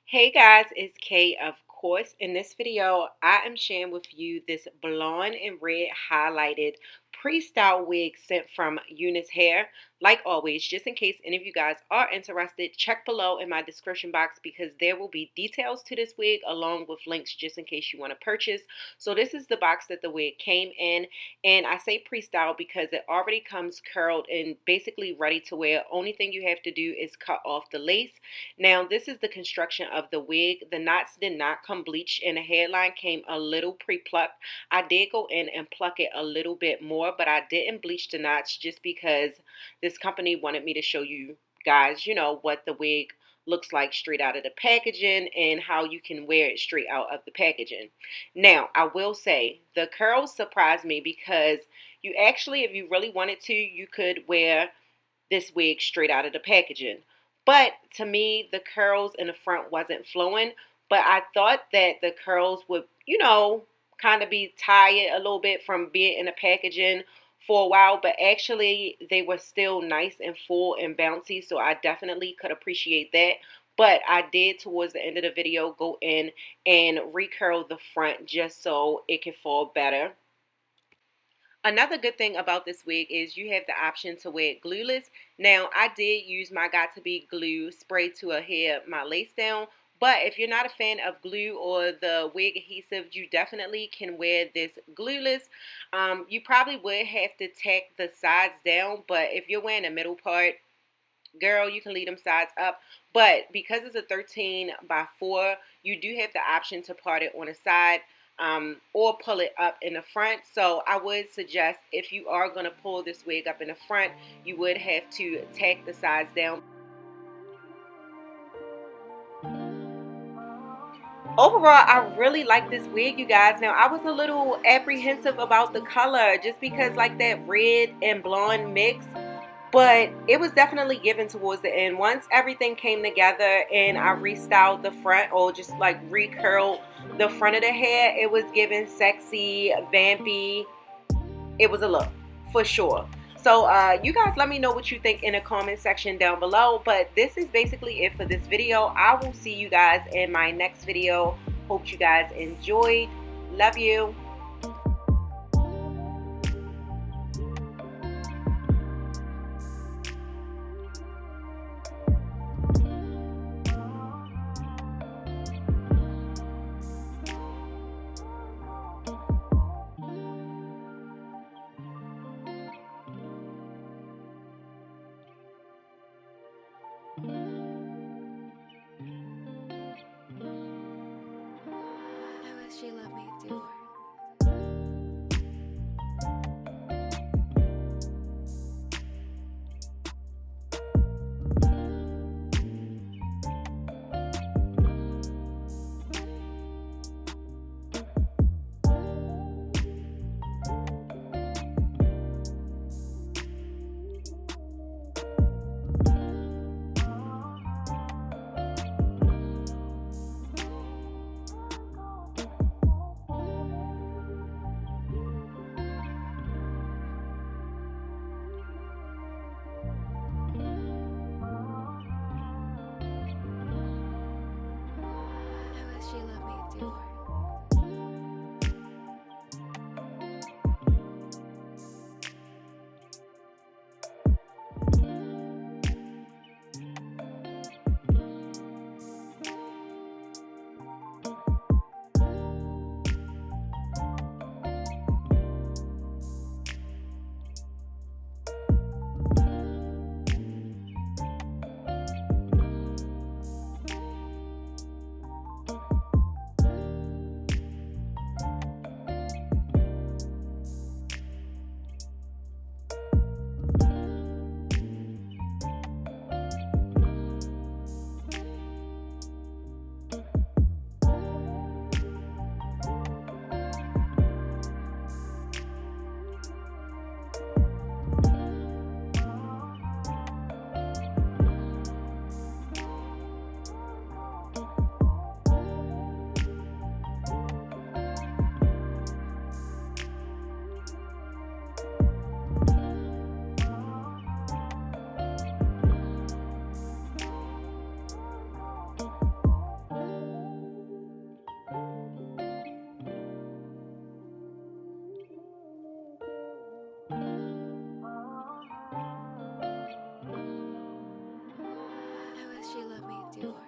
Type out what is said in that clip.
Hey guys, it's Kay, of course. In this video, I am sharing with you this blonde and red highlighted pre-style wig sent from Unice Hair. Like always, just in case any of you guys are interested, check below in my description box because there will be details to this wig along with links just in case you want to purchase. So this is the box that the wig came in, and I say pre-style because it already comes curled and basically ready to wear. Only thing you have to do is cut off the lace. Now, this is the construction of the wig. The knots did not come bleached and the hairline came a little pre-plucked. I did go in and pluck it a little bit more, but I didn't bleach the knots just because this company wanted me to show you guys, what the wig looks like straight out of the packaging and how you can wear it straight out of the packaging. Now, I will say the curls surprised me because you actually, if you really wanted to, you could wear this wig straight out of the packaging. But to me, the curls in the front wasn't flowing. But I thought that the curls would, kind of be tired a little bit from being in the packaging for a while. But actually, they were still nice and full and bouncy. So I definitely could appreciate that. But I did, towards the end of the video, go in and recurl the front just so it can fall better. Another good thing about this wig is you have the option to wear it glueless. Now, I did use my Got To Be glue spray to adhere my lace down. But if you're not a fan of glue or the wig adhesive, you definitely can wear this glueless. You probably would have to tack the sides down, but if you're wearing the middle part, girl, you can leave them sides up. But because it's a 13 by 4, you do have the option to part it on the side, or pull it up in the front. So I would suggest, if you are going to pull this wig up in the front, you would have to tack the sides down. Overall, I really like this wig, you guys. Now, I was a little apprehensive about the color just because like that red and blonde mix, but it was definitely given towards the end. Once everything came together and I restyled the front, or just like recurled the front of the hair, it was given sexy, vampy. It was a look for sure. So you guys let me know what you think in the comment section down below. But this is basically it for this video. I will see you guys in my next video. Hope you guys enjoyed. Love you. I wish she let me do her. I wish she let me do her. She love me Dior.